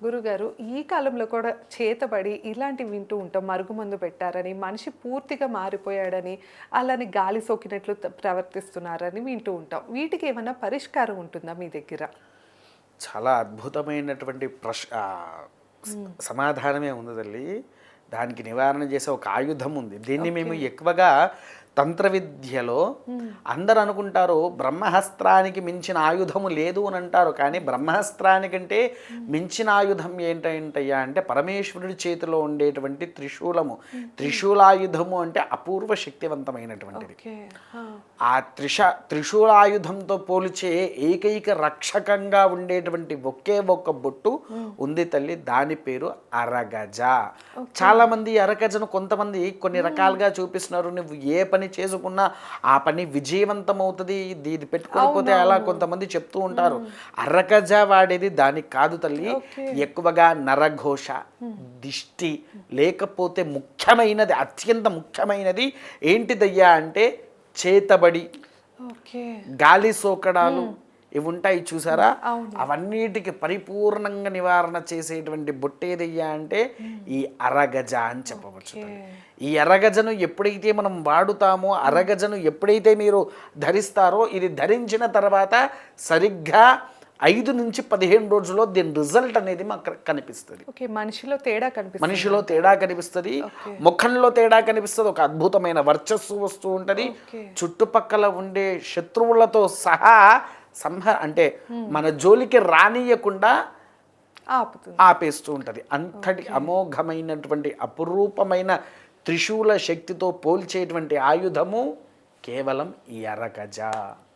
గురుగారు ఈ కాలంలో కూడా చేతబడి ఇలాంటివి వింటూ ఉంటాం. మరుగుమందు పెట్టారని, మనిషి పూర్తిగా మారిపోయాడని, అలానే గాలి సోకినట్లు ప్రవర్తిస్తున్నారని వింటూ ఉంటాం. వీటికి ఏమన్నా పరిష్కారం ఉంటుందా మీ దగ్గర? చాలా అద్భుతమైనటువంటి సమాధానమే ఉంది తల్లి. దానికి నివారణ చేసే ఒక ఆయుధం ఉంది. దీన్ని మేము ఎక్కువగా తంత్ర విద్యలో అందరు అనుకుంటారు బ్రహ్మహస్త్రానికి మించిన ఆయుధము లేదు అని అంటారు. కానీ బ్రహ్మహస్త్రానికంటే మించిన ఆయుధం ఏంటయ్యా అంటే పరమేశ్వరుడి చేతిలో ఉండేటువంటి త్రిశూలము. త్రిశూలాయుధము అంటే అపూర్వ శక్తివంతమైనటువంటిది. ఆ త్రిశూలాయుధంతో పోల్చే ఏకైక రక్షకంగా ఉండేటువంటి ఒకే ఒక్క బొట్టు ఉంది తల్లి. దాని పేరు అరగజ. చాలా మంది అరగజను కొంతమంది కొన్ని రకాలుగా చూపిస్తున్నారు. నువ్వు ఏ పని చేసుకున్నా ఆ పని విజయవంతం అవుతుంది, దీన్ని పెట్టుకోకపోతే అలా కొంతమంది చెప్తూ ఉంటారు. అరగజ వాడేది దానికి కాదు తల్లి. ఎక్కువగా నరఘోష, దిష్టి, లేకపోతే ముఖ్యమైనది అత్యంత ముఖ్యమైనది ఏంటిదయ్యా అంటే చేతబడి, గాలి సోకడాలు ఇవి ఉంటాయి చూసారా. అవన్నిటికి పరిపూర్ణంగా నివారణ చేసేటువంటి బొట్టేదయ్యా అంటే ఈ అరగజ అని చెప్పవచ్చు. ఈ అరగజను ఎప్పుడైతే మనం వాడుతామో, అరగజను ఎప్పుడైతే మీరు ధరిస్తారో, ఇది ధరించిన తర్వాత సరిగ్గా 5 నుంచి 15 రోజుల్లో దీని రిజల్ట్ అనేది మాకు కనిపిస్తుంది. మనిషిలో తేడా కనిపిస్తుంది, ముఖంలో తేడా కనిపిస్తుంది, ఒక అద్భుతమైన వర్చస్సు వస్తూ ఉంటుంది. చుట్టుపక్కల ఉండే శత్రువులతో సహా అంటే మన జోలికి రానియకుండా ఆపేస్తూ ఉంటుంది. అంతటి అమోఘమైనటువంటి అపురూపమైన త్రిశూల శక్తితో పోల్చేటువంటి ఆయుధము కేవలం ఈ అరగజ.